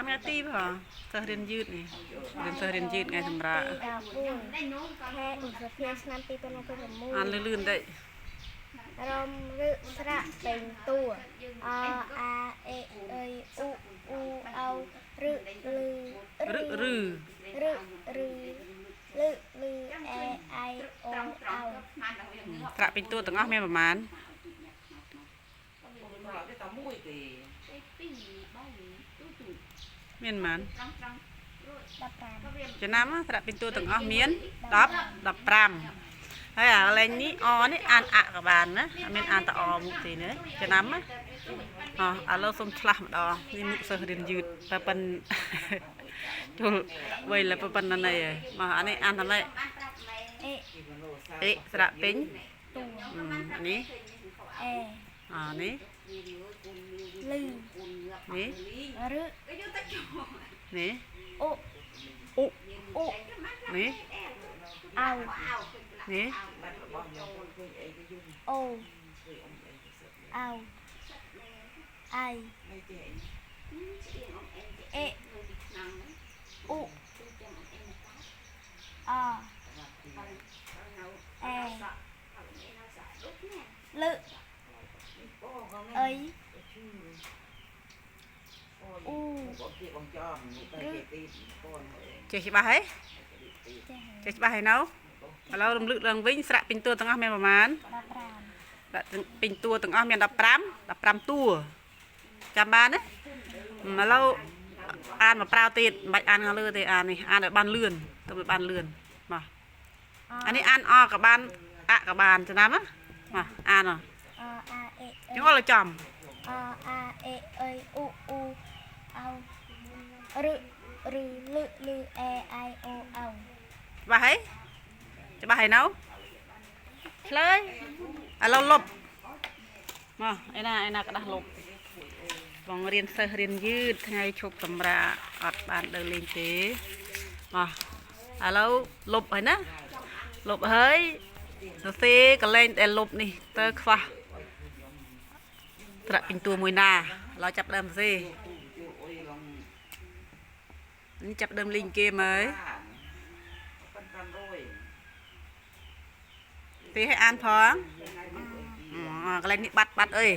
mấy tí hả sơ riêng dứt này đến sơ riêng dứt ngày thầm ra ăn lươn lươn đấy Rom rự sra bình tua a a e ơi u u ao rự lư rư rư rự rự lư lư e ai o ao sạ bình tua từng óc menประมาณmiền mán ចំណាំស្រាប់ពីតួទាំងអស់មាន10 15ហើយអាកន្លែងនេះអនេះអានអក៏បានណាអត់មានអានតអមុខទេណាចំណាំណាឥឡូវសុំឆ្លាស់ម្ដងនេះមុខសិស្សរៀនយឺតតែប៉ុនចូលវៃលប៉ុណ្ណនេះមកអានេះអានតែអេស្រាប់ពេញនេះអានេះលឺនេះរឹនេះអូអូអូនេះអោនេះអូអោអៃអេអូអអេលឺអីអូចេះច្បាស់ហ៎ចេះច្បាស់ហើយនៅឥឡូវរំលឹកឡើងវិញស្រាក់ពីតួទាំងអស់មានប្រមាណ15ដាក់ពីតួទាំងអស់មាន15តួចាំបានណាឥឡូវអានមកប្រាវទៀតមិនបាច់អានខាងលើទេអាននេះអានឲ្យបានលឿនទៅបានលឿនមកអានេះអានអក៏បានអក៏បានចំណាំណាមកអានចង្អុលឲ្យចំអអេអេអ៊ូអ៊ូអោរឹរឺលឺលឺអេអៃអូអោច្បាស់ហើយច្បាស់ហើយនៅឆ្លើយឥឡូវលុបមកឯណាក្តាស់លុបបងរៀនសិស្សរៀនយឺតថ្ងៃឈប់សម្រាកអត់បានដើរលេងទេមកឥឡូវលុបហើយណាលុបហើយសរសេរកលែងដែលលុបនេះទៅខ្វះត្រាក់ពីតួមួយណាឥឡូវចាប់ដើមសរសេរនេះចាប់ដើមលេងហ្គេមហើយទីឲ្យអានផងកន្លែងនេះបាត់អើយ